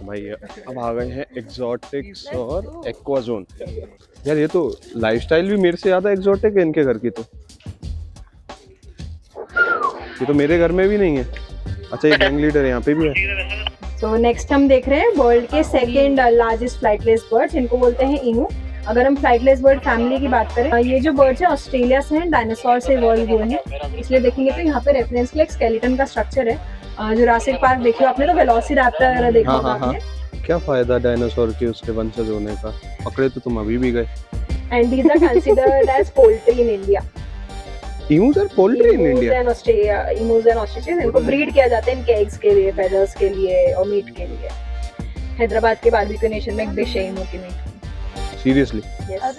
भाई अब आ गए हैं एग्जॉटिक्स और एक्वा जोन। यार ये तो लाइफस्टाइल भी मेरे से ज्यादा एग्जॉटिक है इनके घर की। तो ये तो मेरे घर में भी नहीं है। अच्छा ये गैंग लीडर यहाँ पे भी है। तो नेक्स्ट हम देख रहे हैं वर्ल्ड के सेकेंड लार्जेस्ट फ्लाइटलेस बर्ड्स, इनको बोलते हैं ईमू। अगर हम फ्लाइटलेस बर्ड फैमिली की बात करें, ये जो बर्ड्स है ऑस्ट्रेलिया से हैं, डायनासोर से इवॉल्व हुए हैं। इसलिए देखेंगे तो यहाँ पे रेफरेंस के लिए एक स्केलेटन का स्ट्रक्चर है। जुरासिक पार्क देखिए आपने, तो वेलोसिराप्टर देखा होगा आपने। क्या फायदा डायनासोर के उसके वंशज होने का, पकड़े तो तुम अभी भी गए। And these are considered as poultry in India. Emus are poultry in India. Emus and ostriches, इनको ब्रीड किया जाता है इनके एग्स के लिए, फेदर्स के लिए और मीट के लिए। हैदराबाद के बारबेक्यू नेशन में एक डिश है ईमू की मीट। सीरियसली? यस।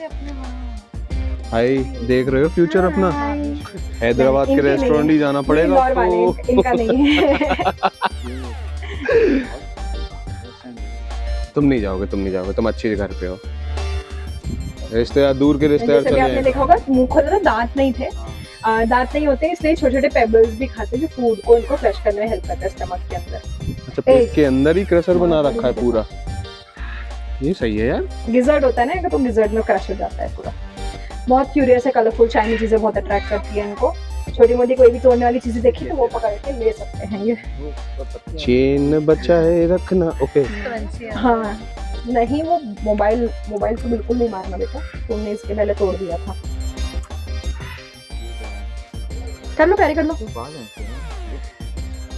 भाई देख रहे हो फ्यूचर अपना? हैदराबाद के रेस्टोरेंट ही जाना पड़ेगा तो। इनका नहीं है। तुम नहीं जाओगे, तुम अच्छी घर पे हो। रिश्तेदार, दूर के रिश्तेदार चले आपने देखा होगा मुंह खोला तो दांत नहीं थे, दांत नहीं होते, इसलिए छोटे छोटे पेबल्स भी खाते हैं जो फूड को इनको फ्लश करने में हेल्प करता है स्टमक के अंदर। अच्छा पेट के अंदर ही क्रशर बना रखा है पूरा। ये सही है यार। गिजर्ड होता है ना, तो गिजर्ड में क्रश हो जाता है पूरा। बहुत क्यूरियस है, कलरफुल शाइनी चीजें बहुत अट्रैक्ट करती है इनको। छोटी मोटी कोई भी तोड़ने वाली चीजें देखी तो वो पकड़ के ले सकते हैं ये। चेन बचा है रखना। ओके हाँ नहीं, वो मोबाइल तो बिल्कुल नहीं मारना बेटा, तुमने इसके पहले तोड़ दिया था। कर लो, कैरी कर लो।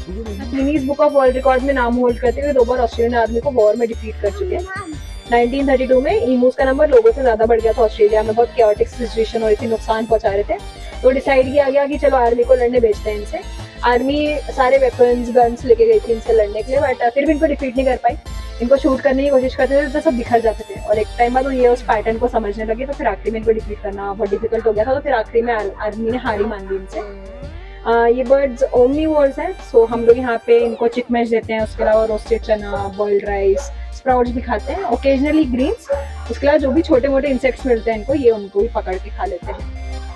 Guinness book of world record में नाम होल्ड करते हुए 2 बार ऑस्ट्रेलियन आर्मी को वॉर में डिफीट कर चुके हैं। 1932 में ईमूस का नंबर लोगों से ज्यादा बढ़ गया था। ऑस्ट्रेलिया में बहुत कैओटिक सिचुएशन हो रही थी, नुकसान पहुंचा रहे थे, तो डिसाइड किया गया कि चलो आर्मी को लड़ने भेजते हैं इनसे। आर्मी सारे वेपन्स गन्स लेके गई थी इनसे लड़ने के लिए, बट फिर भी इनको डिफीट नहीं कर पाई। इनको शूट करने की कोशिश करते थे तो सब बिखर जाते थे, और एक टाइम बाद वो ये उस पैटर्न को समझने लगे, तो फिर आखिरी में इनको डिफीट करना बहुत डिफिकल्ट हो गया था। तो फिर आखिरी में आर्मी ने हार ही मान ली इनसे। ये बर्ड्स ओमनीवोर्स हैं, सो हम लोग यहाँ पे इनको चिकमेश देते हैं, उसके अलावा रोस्टेड चना, बॉइल्ड राइस, स्प्राउट्स भी खाते हैं, ओकेजनली ग्रीन्स। उसके अलावा जो भी छोटे मोटे इंसेक्ट्स मिलते हैं इनको, ये उनको भी पकड़ के खा लेते हैं।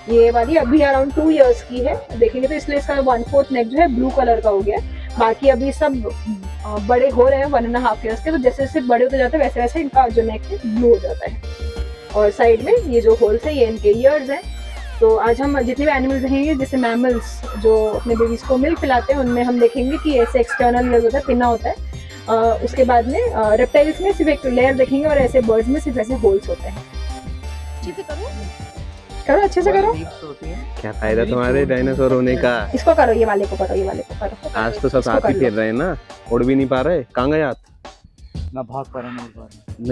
ये वाली अभी अराउंड 2 इयर्स की है, देखेंगे तो इसलिए इसका 1/4 नेक जो है ब्लू कलर का हो गया है। बाकी अभी सब बड़े हो रहे हैं 1.5 इयर्स के, तो जैसे जैसे बड़े होते जाते हैं वैसे वैसे इनका जो नेक है ब्लू हो जाता है। और साइड में ये जो होल्स है ये इनके ईयर्स हैं। तो आज हम जितने भी एनिमल्स देखेंगे, जैसे मैमल्स जो अपने बेबीज को मिल्क पिलाते हैं, उनमें हम देखेंगे कि ऐसे एक्सटर्नल लेयर होता है, पिन्ना होता है। उसके बाद में रेप्टाइल्स में सिर्फ एक लेयर देखेंगे, और ऐसे बर्ड्स में सिर्फ ऐसे होल्स होते हैं। करो अच्छे से करो। क्या फायदा तुम्हारे डायनासोर होने का? इसको करो, ये वाले को करो, ये वाले को करो। आज तो सब साथ ही फिर रहे हैं ना, उड़ भी नहीं पा रहे। कहाँ गए आप? ना भाग पा रहे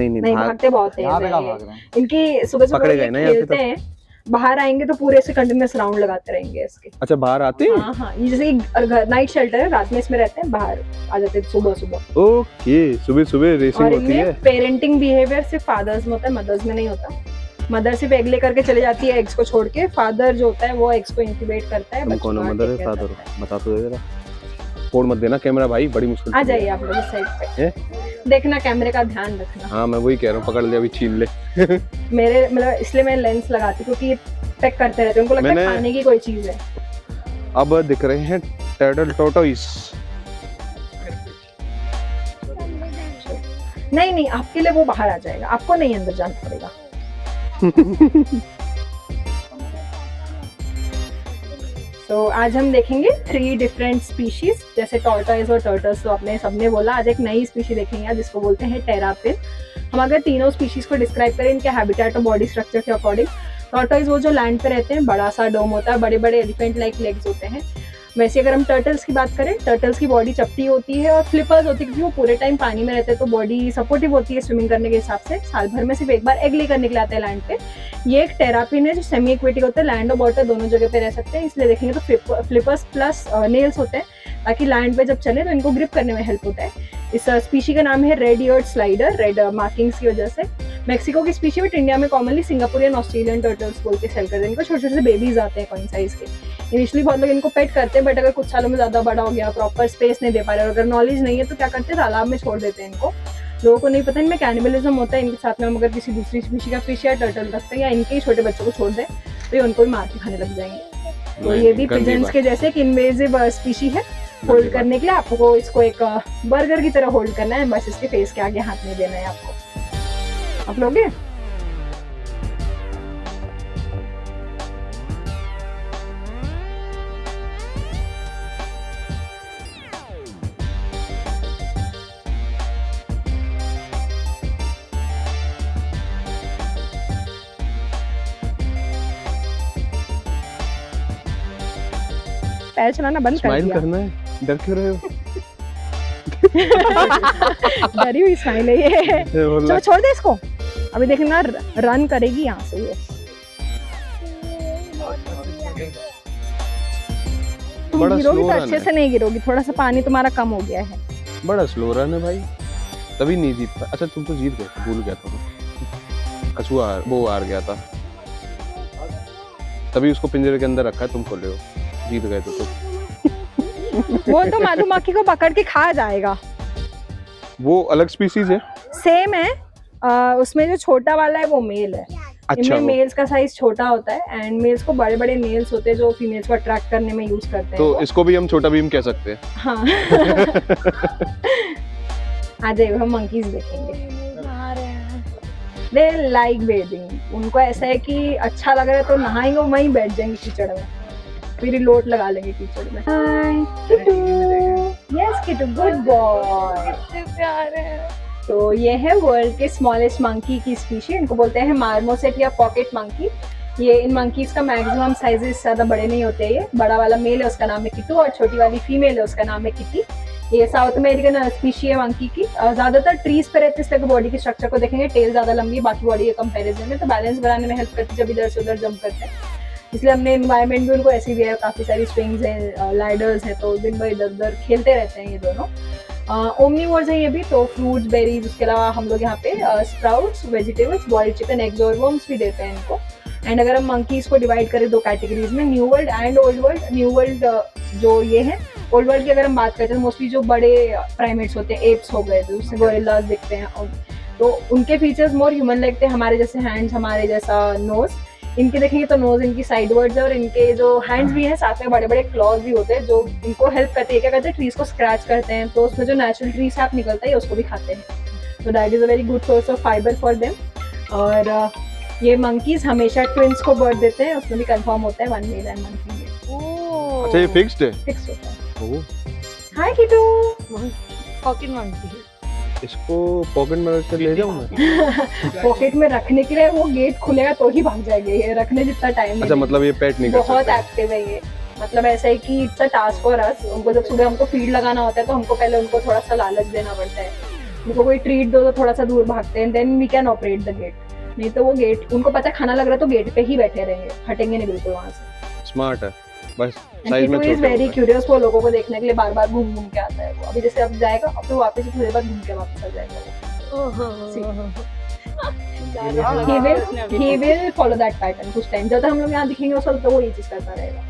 नहीं भागते बहुत है इनकी। सुबह सुबह पकड़े गए ना खेलते हैं, बाहर आएंगे तो पूरे से कंटिन्यूअस राउंड लगाते रहेंगे इसके। अच्छा बाहर आते हैं? हाँ, ये जैसे नाइट शेल्टर है, रात में इसमें रहते हैं, बाहर आ जाते हैं सुबह सुबह। ओके, सुबह सुबह रेसिंग होती है। पेरेंटिंग बिहेवियर सिर्फ फादर्स में होता है, मदर्स में नहीं होता। मदर सिर्फ एग लेकर के चले जाती है एग्स को छोड़ के, फादर जो होता है वो एग्स को इंक्यूबेट करता है। तुम कौन हो, मदर है फादर हो? बता तो जरा। फोड़ मत देना कैमरा भाई, बड़ी मुश्किल। आ जाइए आप लोग इस साइड पे, देखना कैमरे का ध्यान रखना। हाँ मैं वही कह रहा हूँ, पकड़ लिया अभी, छीन ले। मेरे मतलब इसलिए मैं लेंस लगाती हूँ, क्योंकि ये पैक करते रहते हैं, उनको लगता है खाने की कोई चीज है। अब दिख रहे हैं टर्टल टोटोइस। नहीं आपके लिए वो बाहर आ जाएगा, आपको नहीं अंदर जाना पड़ेगा। तो आज हम देखेंगे 3 डिफरेंट स्पीशीज, जैसे टॉर्टोइज और टर्टल्स तो आपने सबने बोला। आज एक नई स्पीशी देखेंगे जिसको बोलते हैं टेरापिन। हम अगर तीनों स्पीशीज को डिस्क्राइब करें इनके हैबिटेट और बॉडी स्ट्रक्चर के अकॉर्डिंग, टॉर्टोइज वो जो लैंड पे रहते हैं, बड़ा सा डोम होता है, बड़े बड़े एलिफेंट लाइक लेग्स होते हैं। वैसे अगर हम टर्टल्स की बात करें, टर्टल्स की बॉडी चपटी होती है और फ्लिपर्स होती है, क्योंकि वो पूरे टाइम पानी में रहते हैं, तो बॉडी सपोर्टिव होती है स्विमिंग करने के हिसाब से। साल भर में सिर्फ एक बार एग लेकर निकले आते हैं लैंड पे। ये एक टेरापिन है जो सेमी एक्वेटिक होता है, लैंड और वाटर दोनों जगह पे रह सकते हैं। इसलिए देखेंगे तो फ्लिपर्स प्लस नेल्स होते हैं, ताकि लैंड पे जब चले तो इनको ग्रिप करने में हेल्प होता है। इस स्पीशी का नाम है red eared slider, red markings की वजह से। मेक्सिको की स्पीशी, बट इंडिया में कॉमनली सिंगापुरियन ऑस्ट्रेलियन टर्टल्स बोल के सेल करते हैं। इनको छोटे छोटे से बेबीज आते हैं कॉइन साइज के। इनिशियली बहुत लोग इनको पेट करते हैं, बट अगर कुछ सालों में ज्यादा बड़ा हो गया, प्रॉपर स्पेस नहीं दे पा रहे, और अगर नॉलेज नहीं है तो क्या करते हैं, तालाब में छोड़ देते हैं इनको। लोगों को नहीं पता इनमें कैनिबलिज्म होता है। इनके साथ में हम अगर किसी दूसरी स्पीशी का फिश या टर्टल रखते हैं, या इनके ही छोटे बच्चों को छोड़ दें, तो ये उनको भी मार के खाने लग जाएंगे। तो ये भी पिजन्स के जैसे एक इन्वेजिव स्पीशी है, होल्ड करने के लिए आपको इसको एक बर्गर की तरह होल्ड करना है, बस इसके फेस के आगे हाथ नहीं देना है आपको। आप लोगे? पैर चलाना बंद कर स्माइल दिया। करना है, डर क्यों रहे हो? डरी हुई स्माइल है ये। ये बोल चलो छोड़ दे इसको, अभी देखना रन करेगी यहाँ से ये। तुम बड़ा गिरोगी slow तो run अच्छे है। से नहीं गिरोगी, थोड़ा सा पानी तुम्हारा कम हो गया है। बड़ा स्लो रन है भाई, तभी नहीं जीत पाया। अच्छा तुम तो जीत गए थे, भूल गया था मैं। कछुआ वो हार गया था, तभी उसको पिंजरे के अंदर रखा है, तुम खोले हो, जीत गए थे तुम। वो तो मधुमक्खी को पकड़ के खा जाएगा। वो अलग स्पीसीज है। सेम है, उसमें जो छोटा वाला है वो मेल है। अच्छा इनमें वो। मेल्स का साइज छोटा होता है एंड मेल्स को बड़े बड़े नेल्स होते हैं जो फीमेल्स को अट्रैक्ट करने में यूज करते हैं तो वो। इसको भी हम छोटा भीम कह सकते हैं। हाँ। आ जाइए, हम मंकीज देखेंगे। दे लाइक बेदिंग, उनको ऐसा है कि अच्छा लग रहा है तो नहाएंगे, वो वहीं बैठ जाएंगे कीचड़ में, फिर लोट लगा लेंगे कीचड़ में। हाय Kitu, yes Kitu, good boy. प्यारे हैं। तो ये है वर्ल्ड के स्मॉलेस्ट मंकी की स्पीशी, इनको बोलते हैं मार्मोसेट या पॉकेट मंकी। ये इन मंकीज का मैक्सिमम साइजेस ज्यादा बड़े नहीं होते। ये बड़ा वाला मेल है उसका नाम है किटू और छोटी वाली फीमेल है उसका नाम है किटी। ये साउथ अमेरिकन स्पीशी है मंकी की। ज्यादातर ट्रीज पे रहते हैं, इसलिए बॉडी की स्ट्रक्चर को देखेंगे टेल ज्यादा लंबी है बाकी बॉडी के कंपैरिजन में, तो बैलेंस बनाने में हेल्प करती है जब इधर से उधर जंप करते हैं। इसलिए हमने एनवायरमेंट भी उनको ऐसी दिया है, काफी सारी स्विंग्स हैं, लाइडर्स हैं, तो दिन भर इधर उधर खेलते रहते हैं ये दोनों। ओमनीवोर्स है ये भी, तो फ्रूट्स, बेरीज, उसके अलावा हम लोग यहाँ पे sprouts, vegetables, boiled chicken, eggs और वर्म्स भी देते हैं इनको। एंड अगर हम मंकीज को डिवाइड करें दो कैटेगरीज में, new world and old world. New world जो ये है, ओल्ड वर्ल्ड की अगर हम बात करते हैं मोस्टली जो बड़े प्राइमेट्स होते हैं, एप्स हो गए, तो उससे गोरिल्लास दिखते हैं, तो उनके फीचर्स मोर ह्यूमन लगते हैं, हमारे जैसे हैंड्स, हमारे जैसा नोज। इनके देखेंगे तो नोज इनकी साइडवर्ड्स है और इनके जो हैंड्स भी हैं साथ में बड़े बड़े क्लॉज भी होते हैं जो इनको हेल्प करते हैं। क्या करते हैं, ट्रीज को स्क्रैच करते हैं, तो उसमें जो नेचुरल ट्री सैप निकलता है उसको भी खाते हैं, तो that is a very good source of fibre for them. और ये मंकीज हमेशा ट्विंस को बर्थ देते हैं, उसमें भी कंफर्म होता है 1 मेल एंड 1 फीमेल। ओह। अच्छा ये फिक्स्ड है। फिक्स होता है। Oh, hi Kittu. Pocket monkey. इसको पॉकेट में रख के ले जाऊं मैं? पॉकेट में रखने के लिए वो गेट खुलेगा तो ही भाग जाएंगे, ये रखने जितना टाइम नहीं। अच्छा मतलब ये पेट नहीं कर बहुत सकते। एक्टिव है ये, मतलब ऐसा है कि it's a task for us. उनको जब सुबह हमको फीड लगाना होता है तो हमको पहले उनको थोड़ा सा लालच देना पड़ता है, उनको कोई ट्रीट दो तो थोड़ा सा दूर भागते हैं, then we can operate the gate. नहीं तो वो गेट, उनको पता है खाना लग रहा है तो गेट पे ही बैठे रहेंगे, हटेंगे नहीं बिल्कुल वहां से। स्मार्ट है, बस साइज में किटू इज छोटा वेरी होता है। क्यूरियस, वो लोगों को देखने के लिए बार बार घूम घूम के आता है वो। अभी जैसे अब जाएगा और फिर वापस से थोड़ी बार घूम के वापस आ जाएगा वो। he will follow that pattern कुछ टाइम, जब तक हम लोग यहाँ दिखेंगे उस वक्त तो वो ये चीज करता रहेगा।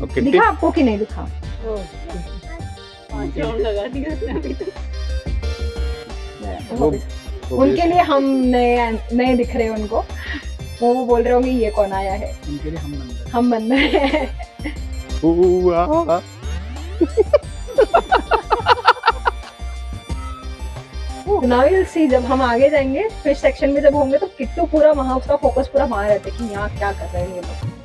ओके दिखा आपको कि नहीं दिखा? 5 राउंड लगा दिया उसने अभी तक। वो उनके लिए हम नए दिख रहे हैं उनको, वो बोल रहे होंगे ये कौन आया है, उनके लिए हम हम बंदर हैं। नाउ यू विल सी, जब हम आगे जाएंगे फिश सेक्शन में जब होंगे तो किट्टू पूरा वहाँ, उसका फोकस पूरा वहाँ रहता है कि यहाँ क्या कर रहे हैं ये लोग।